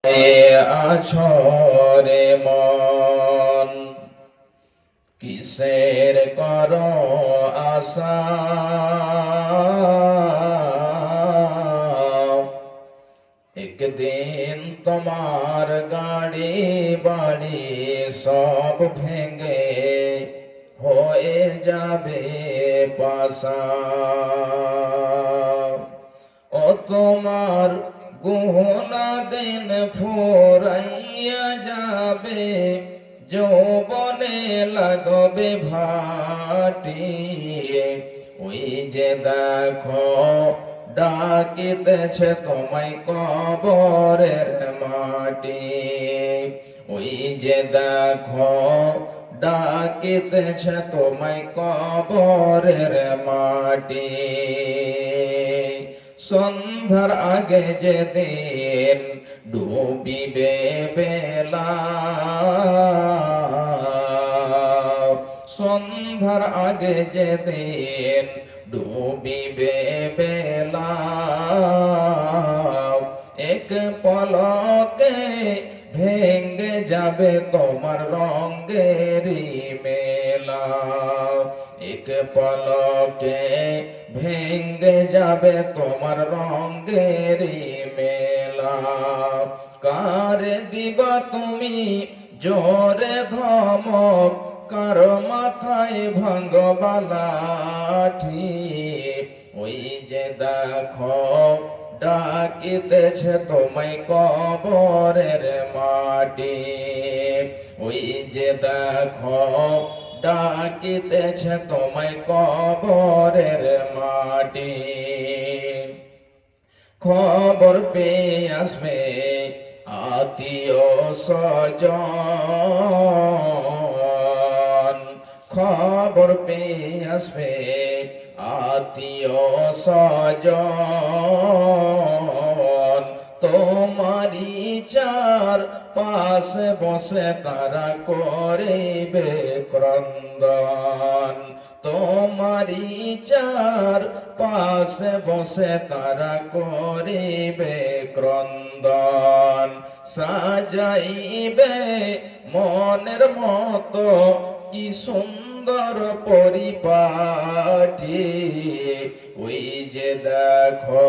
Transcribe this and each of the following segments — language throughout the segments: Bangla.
আছরে মন কিসের কর আশা একদিন তোমার গাড়ি বাড়ি সব ভেঙে হয়ে যাবে পাশা ও তোমার গহনা দিন ফুরাইয়া যাবে যৌবনে লাগবে ভাটি ওই যে দেখো ডাকিতেছে তোমায় কবরের মাটি ওই যে দেখো ডাকিতেছে তোমায় কবরের মাটি সন্ধ্যার আগে যেদিন ডুবিবে বেলা সন্ধ্যার আগে যেদিন ডুবিবে বেলা এক পলকে ভেঙে যাবে তোমার রঙেরি মেলা এক পলকে ভেঙে যাবে তোমার রঙেরি মেলা কার দিবা তুমি জোরে ধমক কার মাথায় ভাঙবা লাঠি ওই যে দেখো ডাকিতেছে তোমায় কবরের মাটি ওই যে দেখো ডাকিতেছে তোমায় কবরের মাটি খবর পেয়ে আসবে আত্মীয় স্বজন খবর পেয়ে আসবে আত্মীয় স্বজন তোমারি চার পাশে বসে তারা করিবে ক্রন্দন তোমারি চার পাশে বসে তারা করিবে ক্রন্দন সাজাইবে মনের মতো কি সুন্দর পরিপাটি ওই যে দেখো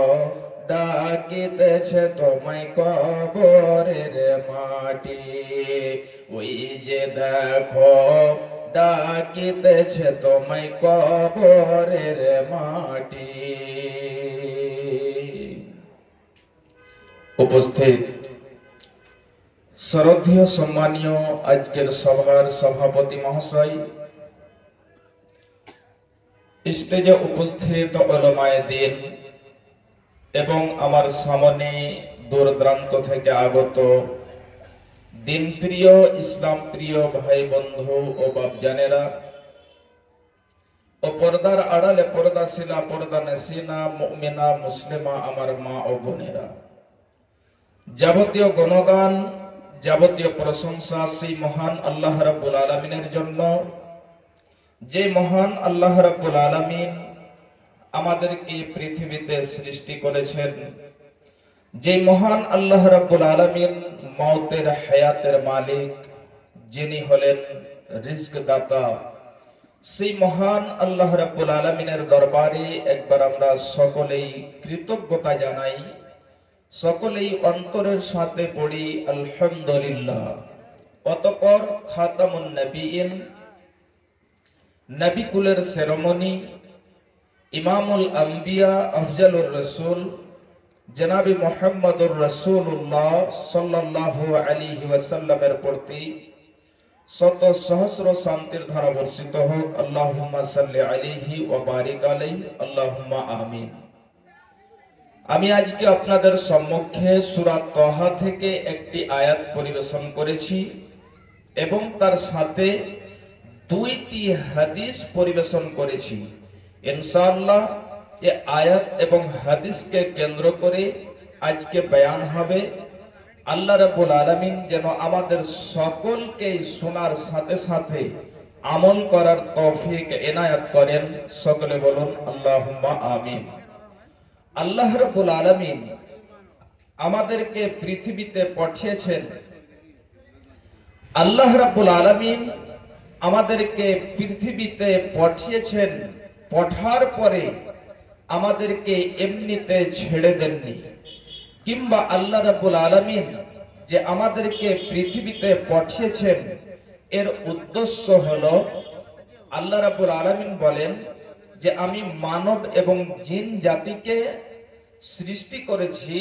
ডাকিতেছে তোমায় কবরের মাটি ওই যে দেখো ডাকিতেছে তোমায় কবরের মাটি উপস্থিত শ্রদ্ধেয় সম্মানীয় আজকের সভার সভাপতি মহাশয় স্টেজে উপস্থিত উলামায়ে দ্বীন এবং আমার সামনে দূর দূরান্ত থেকে আগত দিন প্রিয় ইসলাম প্রিয় ভাই বন্ধু ও বাপজানেরা ও পর্দার আড়ালে পর্দাশীলা পর্দা নেসিনা মুমিনা মুসলিমা আমার মা ও বোনেরা যাবতীয় গুণগান যাবতীয় প্রশংসা সেই মহান আল্লাহ রাব্বুল আলামিনের জন্য যে মহান আল্লাহ রাব্বুল আলামিন আমাদেরকে পৃথিবীতে সৃষ্টি করেছেন যে মহান আল্লাহ রাব্বুল আলামিন মওতের হায়াতের মালিক যিনি হলেন রিজক দাতা সেই মহান আল্লাহ রাব্বুল আলামিনের দরবারে একবার আমরা সকলেই কৃতজ্ঞতা জানাই সকলেই অন্তরের সাথে পড়ি আলহামদুলিল্লাহ অতঃপর খাতামুন নবিয়িন নবী কুলের সেরেমনি ইমামুল আম্বিয়া আফজালুর রাসূল জনাবি মুহাম্মদুর রাসূলুল্লাহ সাল্লাল্লাহু আলাইহি ওয়াসাল্লামের প্রতি শত সহস্র শান্তির ধারা বর্ষিত হোক আল্লাহুম্মা সাল্লি আলাইহি ওয়া বারিক আলাইহি আল্লাহুম্মা আমিন আমি আজকে আপনাদের সম্মুখে সূরা তাহা থেকে একটি আয়াত পরিবেশন করেছি এবং তার সাথে দুইটি হাদিস পরিবেশন করেছি ইনশাআল্লাহ এই আয়াত এবং হাদিসকে কেন্দ্র করে আজকে বয়ান হবে আল্লাহ রাব্বুল আলামিন যেন আমাদের সকলকে শোনার সাথে সাথে আমল করার তৌফিক এনায়েত করেন সকলে বলুন আল্লাহুম্মা আমিন আল্লাহ রাব্বুল আলামিন আমাদেরকে পৃথিবীতে পাঠিয়েছেন। আল্লাহ রাব্বুল আলামিন আমাদেরকে পৃথিবীতে পাঠিয়েছেন, পাঠার পরে আমাদেরকে এমনিতে ছেড়ে দেননি। কিংবা আল্লাহ রাব্বুল আলামিন যে আমাদেরকে পৃথিবীতে পাঠিয়েছেন, এর উদ্দেশ্য হলো আল্লাহ রাব্বুল আলামিন বলেন যে আমি মানব এবং জিন জাতিকে সৃষ্টি করেছি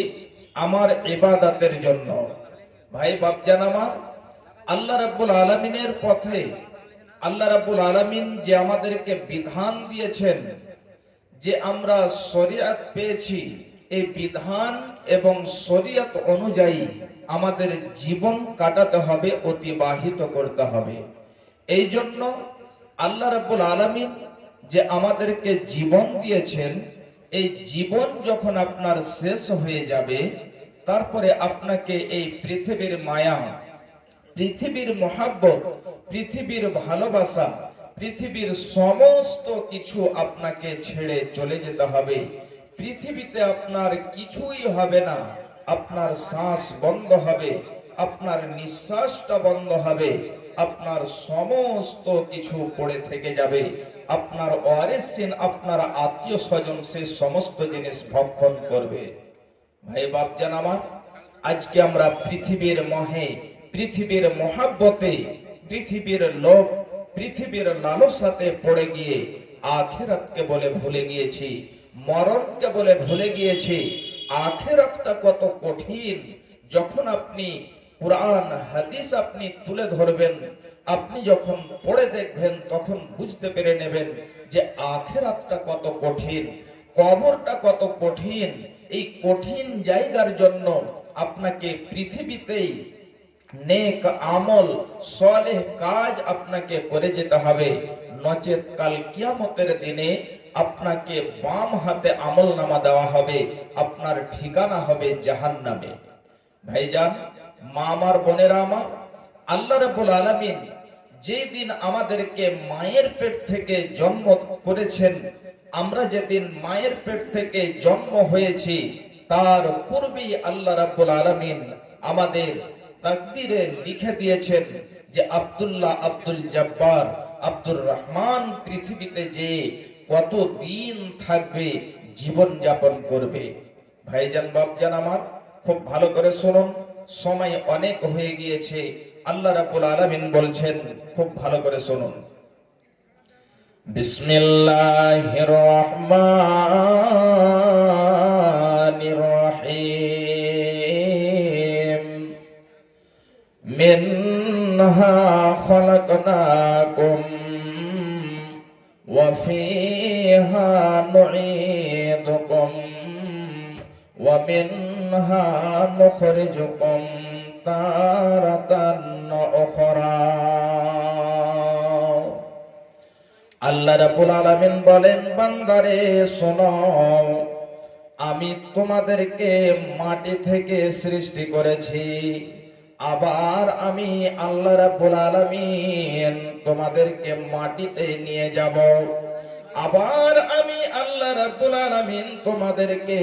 আমার ইবাদতের জন্য। ভাই বাপজান আমার, আল্লাহ রাব্বুল আলামিনের পথে আল্লাহ রাব্বুল আলামিন যে আমাদেরকে বিধান দিয়েছেন, যে আমরা শরীয়ত পেয়েছি, এই বিধান এবং শরীয়ত অনুযায়ী আমাদের জীবন কাটাতে হবে, অতিবাহিত করতে হবে। এই জন্য আল্লাহ রাব্বুল আলামিন যে আমাদেরকে জীবন দিয়েছেন, এই জীবন যখন আপনার শেষ হয়ে যাবে, তারপরে আপনাকে এই পৃথিবীর মায়া, পৃথিবীর মহাব্বত, পৃথিবীর ভালোবাসা, পৃথিবীর সমস্ত কিছু আপনাকে ছেড়ে চলে যেতে হবে। পৃথিবীতে আপনার কিছুই হবে না, আপনার শ্বাস বন্ধ হবে, আপনার নিঃশ্বাসটা বন্ধ হবে, আপনার সমস্ত কিছু পড়ে থেকে যাবে। আপনার ওয়ারিসিন, আপনার আত্মীয় স্বজন সে সমস্ত জিনিস ভক্ষণ করবে। ভাই বাপজান আমার, আজকে আমরা পৃথিবীর মোহে, পৃথিবীর মহাব্বতে, পৃথিবীর লোভ, পৃথিবীর লালসাতে পড়ে গিয়ে আখিরাতকে বলে ভুলে গিয়েছি, মরণকে বলে ভুলে গিয়েছি। আখিরাতটা কত কঠিন! যখন আপনি কুরআন হাদিস আপনি তুলে ধরবেন, আপনি যখন পড়ে দেখবেন, তখন বুঝতে পেরে নেবেন যে আখিরাতটা কত কঠিন, কবরটা কত কঠিন। এই কঠিন জায়গার জন্য আপনাকে পৃথিবীতেই নেক আমল, সালেহ কাজ আপনাকে করে যেতে হবে। নচেত কাল কিয়ামতের দিনে আপনাকে বাম হাতে আমলনামা দেওয়া হবে, আপনার ঠিকানা হবে জাহান্নামে। ভাইজান, মা আমার, বোনেরা আমার, আল্লাহ রাব্বুল আলামিন যেই দিন আমাদেরকে মায়ের পেট থেকে জন্ম করেছেন, আমরা যেদিন মায়ের পেট থেকে জন্ম হয়েছি, তার পূর্বেই আল্লাহ রাব্বুল আলামিন আমাদের তাকদীরে লিখে দিয়েছেন যে আব্দুল্লাহ, আব্দুল জব্বার, আব্দুর রহমান পৃথিবীতে যে কত দিন থাকবে, জীবন যাপন করবে। ভাইজান, বাপজান আমার, খুব ভালো করে শুনুন, সময় অনেক হয়ে গিয়েছে। আল্লাহ রাব্বুল আলামিন বলছেন, খুব ভালো করে শুনুন। বিসমিল্লাহির রহমানির রহিম। মিনহা খালাকনাকুম ওয়া ফিহা নুঈদুকুম ওয়া মিনহা নুখরিজুকুম তারাতান উখরা। আল্লাহ রাব্বুল আলামিন বলেন, বান্দারে শোনো, আমি তোমাদেরকে মাটি থেকে সৃষ্টি করেছি, আবার আমি আল্লাহ রাব্বুল আলামিন তোমাদেরকে মাটিতে নিয়ে যাব। আবার আমি আল্লাহ রাব্বুল আলামিন তোমাদেরকে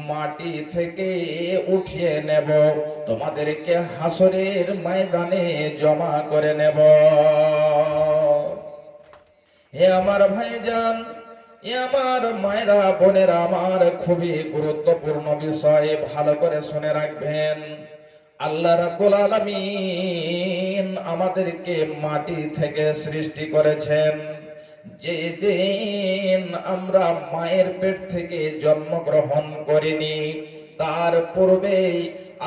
মাটি থেকে উঠিয়ে নেব, তোমাদেরকে হাসরের ময়দানে জমা করে নেব। হে আমার ভাইজান, এ আমার মায়েরা, বোনেরা আমার, খুবই গুরুত্বপূর্ণ বিষয়, ভালো করে শুনে রাখবেন। আল্লাহ রাব্বুল আলামিন আমাদেরকে মাটি থেকে সৃষ্টি করেছেন। যেদিন আমরা মায়ের পেট থেকে জন্মগ্রহণ করিনি, তার পূর্বেই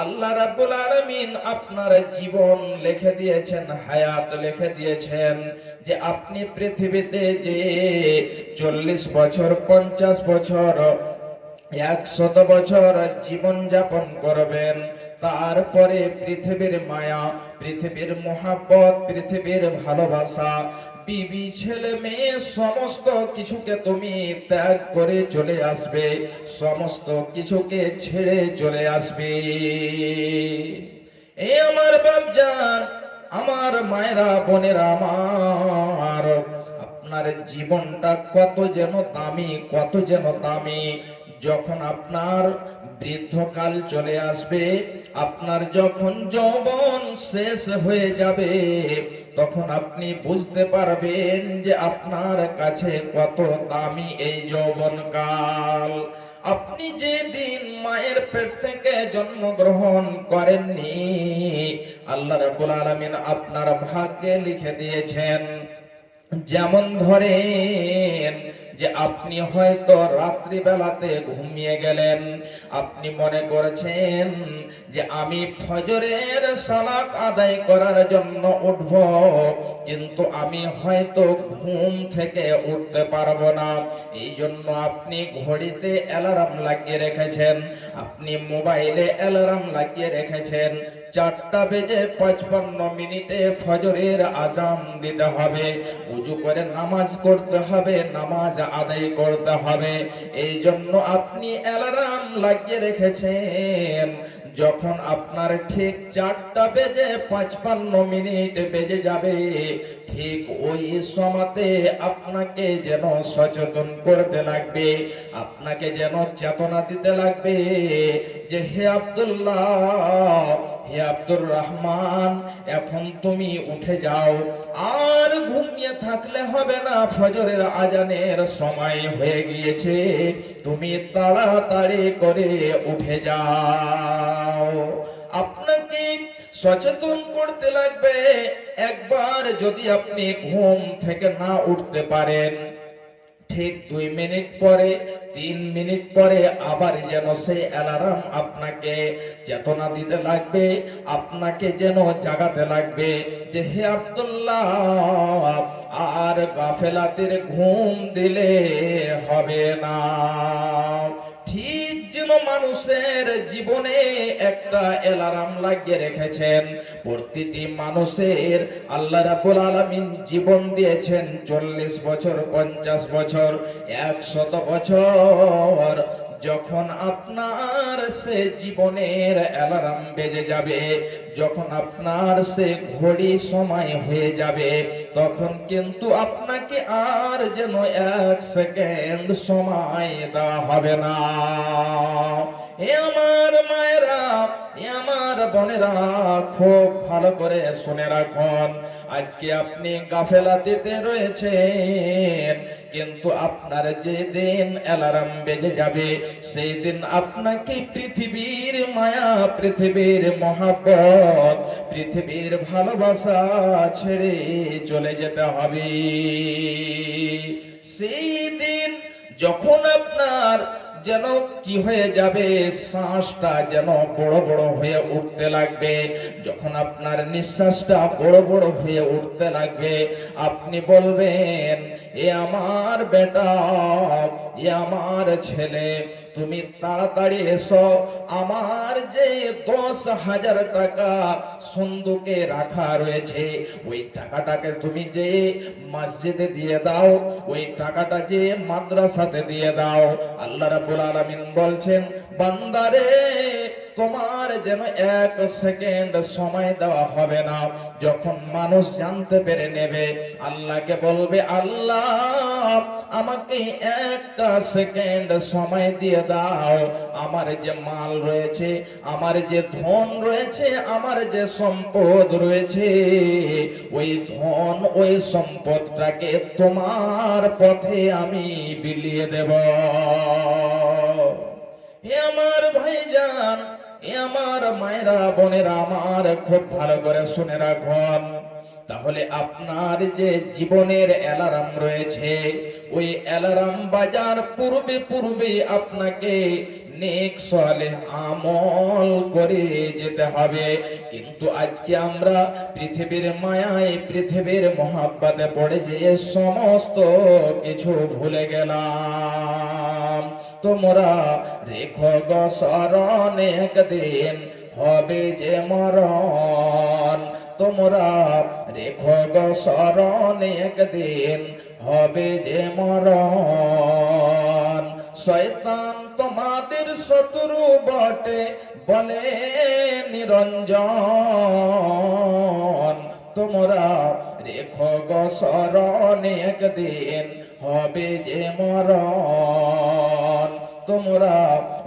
আল্লাহ রাব্বুল আলামিন আপনার জীবন লিখে দিয়েছেন, হায়াত লিখে দিয়েছেন, যে আপনি পৃথিবীতে যে 40 বছর, 50 বছর, 100 বছর জীবন যাপন করবেন। তারপরে পৃথিবীর মায়া, পৃথিবীর মহাব্বত, পৃথিবীর ভালোবাসা, বিবি, ছেলে, মেয়ে, সমস্ত কিছুকে তুমি ত্যাগ করে চলে আসবে, সমস্ত কিছুকে ছেড়ে চলে আসবে। এ আমার বাপজান, আমার মায়েরা, বোনেরা আমার, আপনার জীবনটা কত যেন দামি, কত যেন দামি। যখন আপনার বৃদ্ধকাল চলে আসবে, আপনার যখন যৌবন শেষ হয়ে যাবে, তখন আপনি বুঝতে পারবেন যে আপনার কাছে কত দামি এই যৌবনকাল। আপনি যেদিন মায়ের পেট থেকে জন্মগ্রহণ করেননি, আল্লাহ রাব্বুল আলামিন আপনার ভাগ্যে লিখে দিয়েছেন। যেমন ধরেন যে আপনি হয়তো রাত্রি বেলাতে ঘুমিয়ে গেলেন, আপনি মনে করেছেন যে আমি ফজরের সালাত আদায় করার জন্য উঠব, কিন্তু আমি হয়তো ঘুম থেকে উঠতে পারবো না। এই জন্য আপনি ঘড়িতে অ্যালার্ম লাগিয়ে রেখেছেন, আপনি মোবাইলে অ্যালার্ম লাগিয়ে রেখেছেন, 4:55 ফজরের আজান দিতে হবে, উজু করে নামাজ করতে হবে, নামাজ আদায় করতে হবে। এই জন্য আপনি অ্যালার্ম লাগিয়ে রেখেছেন। যখন আপনার ঠিক 4:55 বেজে যাবে, ঠিক ওই সময়তে আপনাকে যেন সচেতন করতে লাগবে, আপনাকে যেন চেতনা দিতে লাগবে যে হে আব্দুল্লাহ, হে আব্দুর রহমান, এখন তুমি উঠে যাও, আর ঘুমিয়ে থাকলে হবে না, ফজরের আজানের সময় হয়ে গিয়েছে, তুমি তাড়াতাড়ি করে উঠে যাও। আপনাকে সচেতন করতে লাগবে। একবার যদি আপনি ঘুম থেকে না উঠতে পারেন, ঠিক 2 মিনিট পরে, 3 মিনিট পরে আবার যেন সেই অ্যালার্ম আপনাকে চেতনা দিতে লাগবে, আপনাকে যেন জাগাতে লাগবে যে হে আব্দুল্লাহ, আর গাফেলাতের ঘুম দিলে হবে না। ঠিক যেন মানুষের জীবনে একটা অ্যালার্ম লাগিয়ে রেখেছেন। প্রতিটি মানুষের আল্লাহ রাব্বুল আলামিন জীবন দিয়েছেন 40 বছর, 50 বছর, 100 বছর। যখন আপনার সে জীবনের অ্যালার্ম বেজে যাবে, যখন আপনার সে ঘড়ি সময় হয়ে যাবে, তখন কিন্তু আপনাকে আর যেন 1 সেকেন্ড সময় দেওয়া হবে না। এ আমার মায়েরা, এ আমার বোনেরা, খুব ভালো করে শুনে রাখুন। আজকে আপনি গাফেলাতিতে রয়েছেন, কিন্তু আপনার যেদিন অ্যালার্ম বেজে যাবে, সেই দিন আপনাকে পৃথিবীর মায়া, পৃথিবীর মহাব্বত, পৃথিবীর ভালোবাসা ছেড়ে চলে যেতে হবে। সেই দিন যখন আপনার যেন কি হয়ে যাবে, শ্বাসটা যেন বড় বড় হয়ে উঠতে লাগবে, যখন আপনার নিঃশ্বাসটা বড় বড় হয়ে উঠতে লাগবে, আপনি বলবেন এ আমার বেটা, এ আমার ছেলে, তুমি তাড়াতাড়ি এসো, আমার যে 10,000 টাকা সন্দুকে রাখা রয়েছে, ওই টাকাটাকে তুমি যে মসজিদে দিয়ে দাও, ওই টাকাটা যে মাদ্রাসাতে দিয়ে দাও। আল্লাহ রাব্বুল আলামিন বলছেন, বান্দারে, তোমার যেন 1 সেকেন্ড সময় দেওয়া হবে না। যখন মানুষ জানতে পেরে নেবে, আল্লাহকে বলবে, আল্লাহ আমাকে 1 সেকেন্ড সময় দিয়ে দাও, আমার যে মাল রয়েছে, আমার যে ধন রয়েছে, আমার যে সম্পদ রয়েছে, ওই ধন, ওই সম্পদটাকে তোমার পথে আমি বিলিয়ে দেব। হে আমার ভাইজান, এ আমার মায়েরা, বোনেরা আমার, খুব ভালো করে শুনে রাখুন। তাহলে আপনার যে জীবনের অ্যালার্ম রয়েছে, ওই অ্যালার্ম বাজার পূর্বে পূর্বে আপনাকে নেক সালেহ আমল করে যেতে হবে। কিন্তু আজকে আমরা পৃথিবীর মায়ায়, পৃথিবীর মহাব্বতে পড়ে যে সমস্ত কিছু ভুলে গেলাম। তোমরা রেখো গো স্মরণ, একদিন হবে যে মরণ। তোমরা রেখো গো স্মরণ, একদিন হবে যে মরণ। শয়তান তোমাদের শত্রু বটে বলে নিরঞ্জন। তোমরা রেখো গো স্মরণ, একদিন হবে যে মরণ। তোমরা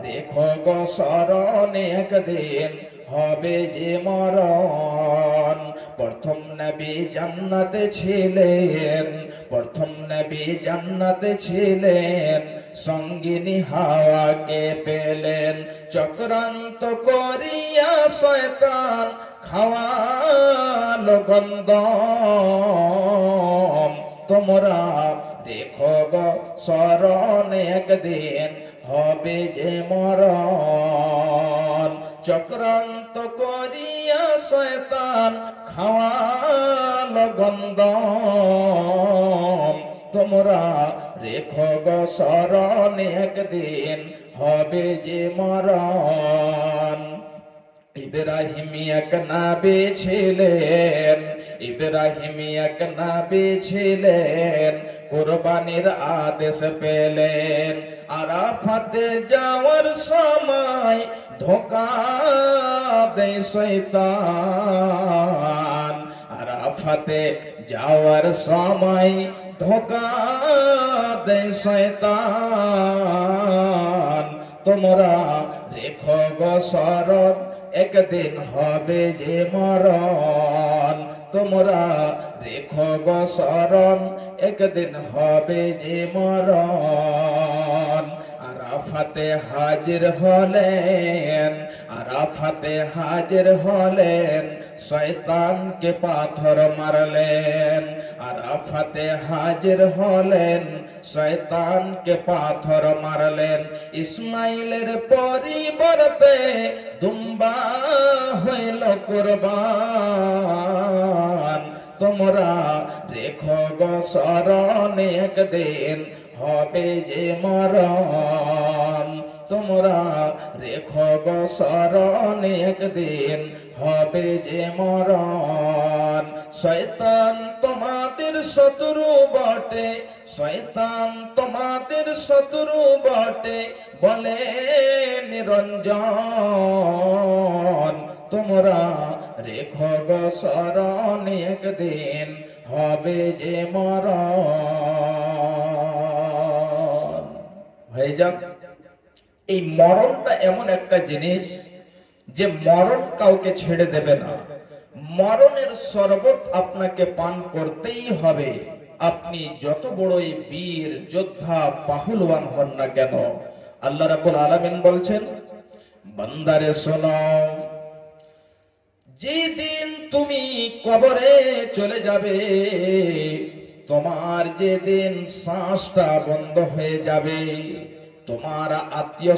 রেখো গো স্মরণ একদিন হবে যে মরণ। প্রথম নবী জান্নাতে ছিলেন, প্রথম নবী জান্নাতে ছিলেন, সঙ্গিনী হাওয়াকে পেলেন, চক্রান্ত করিয়া শয়তান খাওয়ালো গন্ধম। তোমরা রেখো গো স্মরণ একদিন হবে যে মরণ। চক্রান্ত করিয়া শয়তান খাওয়ালো গন্ধম। তোমরা রেখো গো স্মরণ একদিন হবে যে মরণ। ইব্রাহিম এক নবী ছিলেন, ইব্রাহিম এক নবী ছিলেন, কুরবানির আদেশ পেলেন। আরাফাতে যাওয়ার সময় ধোঁকা দেয় শয়তান, আরাফাতে যাওয়ার সময় ধোঁকা দেয় শয়তান। তোমরা রেখো গো স্মরণ একদিন হবে যে মরণ। তোমরা রেখো গো স্মরণ একদিন হবে যে মরণ। আরাফাতে হাজির হলেন, আরাফাতে হাজির হলেন, শয়তানকে পাথর মারলেন। আরাফাতে হাজির হলেন, শয়তানকে পাথর মারলেন। ইসমাইলের পরিবর্তে দুম্বা হইল কুরবান। তোমরা রেখো গো স্মরণ একদিন হবে যে মরণ। তোমরা রেখো গো স্মরণ একদিন হবে যে মরণ। শয়তান তোমাদের শত্রু বটে, শয়তান তোমাদের শত্রু বটে, বলে নিরঞ্জন। তোমরা রেখো গো স্মরণ একদিন হবে যে মরণ। ভাইজান, এই মরণটা এমন একটা জিনিস যে মরণ কাউকে ছেড়ে দেবে না। মরণের শরবত আপনাকে পান করতেই হবে, আপনি যত বড়ই বীর যোদ্ধা পাহলওয়ান হন না কেন। আল্লাহ রাব্বুল আলামিন বলছেন, বান্দারে শোনো, যেদিন তুমি কবরে চলে যাবে, তোমার যেদিন শ্বাসটা বন্ধ হয়ে যাবে, তোমার আত্মীয়